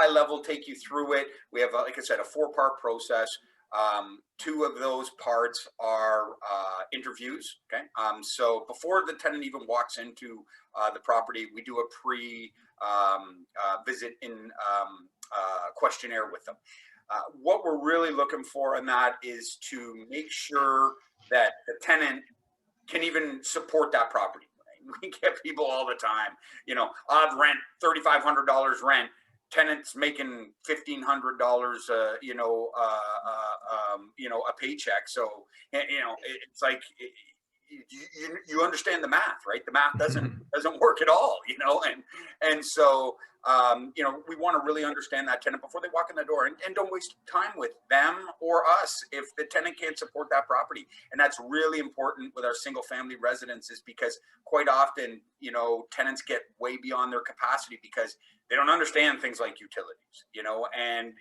high level take you through it. We have, like I said, a 4-part process. 2 of those parts are interviews. Okay. So before the tenant even walks into the property, we do a visit in questionnaire with them. What we're really looking for in that is to make sure that the tenant can even support that property. We get people all the time, odd rent, $3,500 rent, tenants making $1,500, a paycheck. So, it's like, you understand the math, right? The math doesn't work at all, and so, we want to really understand that tenant before they walk in the door, and don't waste time with them or us if the tenant can't support that property. And that's really important with our single family residences, because quite often, tenants get way beyond their capacity because they don't understand things like utilities, and,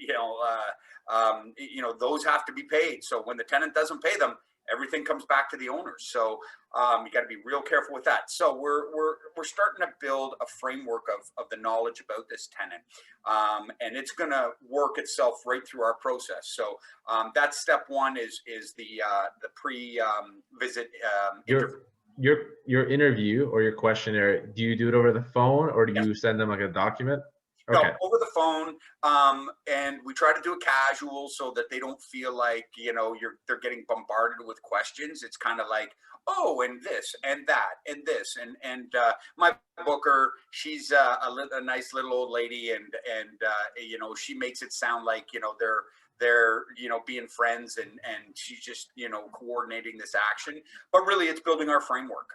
those have to be paid. So when the tenant doesn't pay them, everything comes back to the owners. So you got to be real careful with that. So we're starting to build a framework of the knowledge about this tenant, and it's going to work itself right through our process. So that's step 1 is the pre-visit interview. Your interview or your questionnaire, do you do it over the phone, or do you send them like a document? Okay. No, over the phone, and we try to do it casual so that they don't feel like they're getting bombarded with questions. It's kind of like, oh, and this and that and this and my booker, she's a nice little old lady, and she makes it sound like they're being friends, and she's just coordinating this action, but really it's building our framework.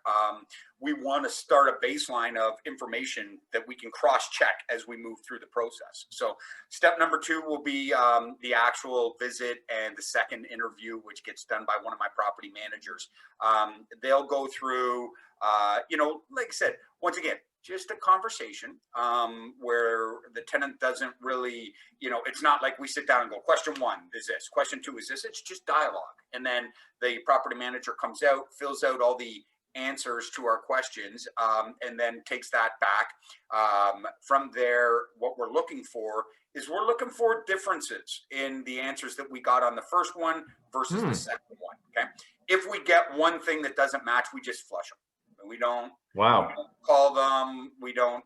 We want to start a baseline of information that we can cross-check as we move through the process. So step number 2 will be the actual visit and the second interview, which gets done by one of my property managers. They'll go through like I said, once again, just a conversation where the tenant doesn't really, it's not like we sit down and go, question 1 is this, question 2 is this. It's just dialogue. And then the property manager comes out, fills out all the answers to our questions, and then takes that back. From there, what we're looking for is differences in the answers that we got on the first one versus the second one. Okay. If we get one thing that doesn't match, we just flush them. We don't call them. We do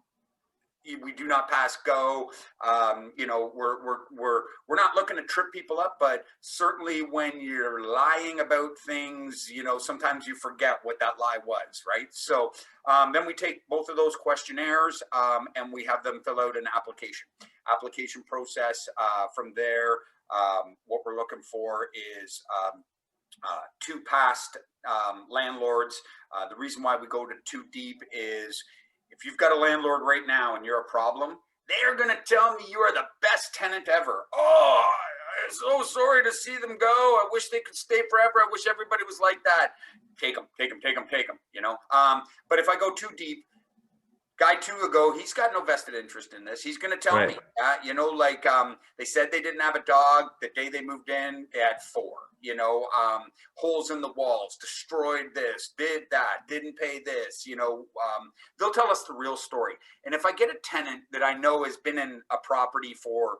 not pass go. We're not looking to trip people up, but certainly when you're lying about things, sometimes you forget what that lie was, right? So then we take both of those questionnaires, and we have them fill out an application process. From there, what we're looking for is 2 past landlords. The reason why we go to 2 deep is if you've got a landlord right now and you're a problem, they're going to tell me you are the best tenant ever. Oh, I'm so sorry to see them go. I wish they could stay forever. I wish everybody was like that. Take them. But if I go too deep, guy 2 ago, he's got no vested interest in this. He's going to tell me, they said they didn't have a dog the day they moved in. They had 4, holes in the walls, destroyed this, did that, didn't pay this, they'll tell us the real story. And if I get a tenant that I know has been in a property for,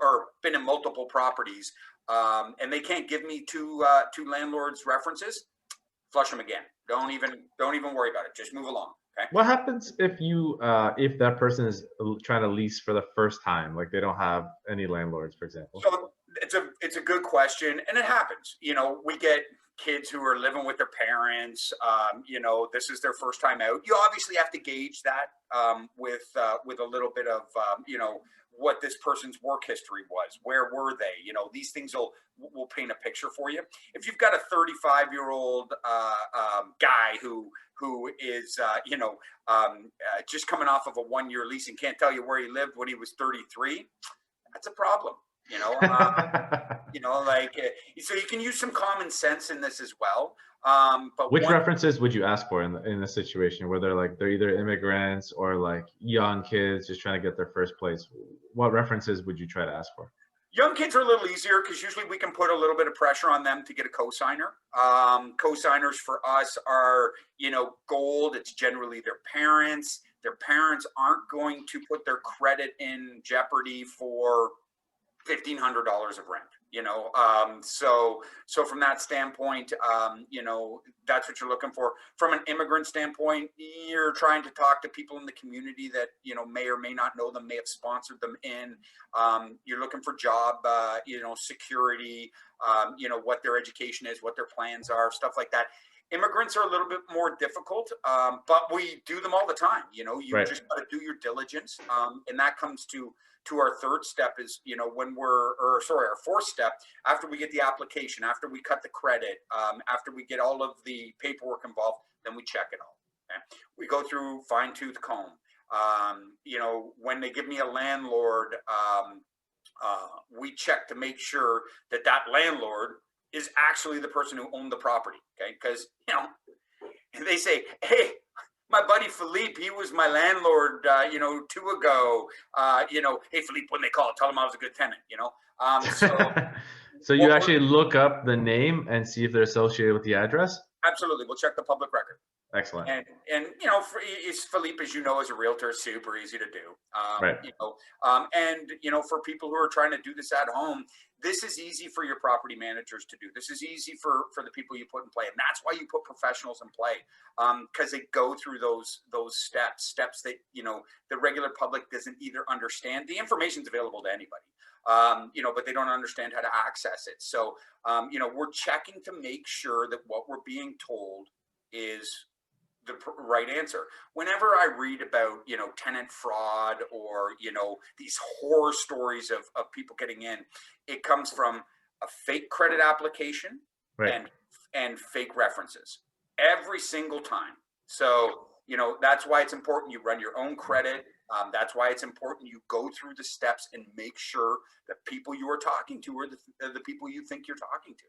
or been in multiple properties, and they can't give me two landlords references, flush them again. Don't even worry about it. Just move along. Okay. What happens if if that person is trying to lease for the first time, like they don't have any landlords, for example? So it's a good question, and it happens. We get kids who are living with their parents. This is their first time out. You obviously have to gauge that with a little bit of what this person's work history was. Where were they? These things will paint a picture for you. If you've got a 35-year-old guy who is just coming off of a 1-year lease and can't tell you where he lived when he was 33, that's a problem. So you can use some common sense in this as well. But which references would you ask for in this situation where they're either immigrants or like young kids just trying to get their first place? What references would you try to ask for? Young kids are a little easier because usually we can put a little bit of pressure on them to get a cosigner. Cosigners for us are, gold. It's generally their parents. Their parents aren't going to put their credit in jeopardy for $1,500 of rent, so from that standpoint, that's what you're looking for. From an immigrant standpoint, you're trying to talk to people in the community that may or may not know them, may have sponsored them in. You're looking for job security, what their education is, what their plans are, stuff like that. Immigrants are a little bit more difficult, but we do them all the time. You Right. just got to do your diligence, and that comes to our third step is, our fourth step, after we get the application, after we cut the credit, after we get all of the paperwork involved, then we check it all. Okay? We go through fine tooth comb. When they give me a landlord, we check to make sure that landlord is actually the person who owned the property. Okay. Because, they say, hey, my buddy Filip, he was my landlord, 2 ago. Hey Filip, when they call, tell him I was a good tenant. So So you actually look up the name and see if they're associated with the address? absolutely, we'll check the public record. Excellent. And Filip, as you know, as a realtor, is super easy to do. Right. For people who are trying to do this at home, this is easy for your property managers to do. This is easy for the people you put in play, and that's why you put professionals in play, because they go through those steps that the regular public doesn't either understand. The information's available to anybody, but they don't understand how to access it. So we're checking to make sure that what we're being told is the right answer. Whenever I read about tenant fraud or these horror stories of people getting in, it comes from a fake credit application, Right. and fake references every single time. So that's why it's important you run your own credit. That's why it's important you go through the steps and make sure that people you are talking to are the people you think you're talking to.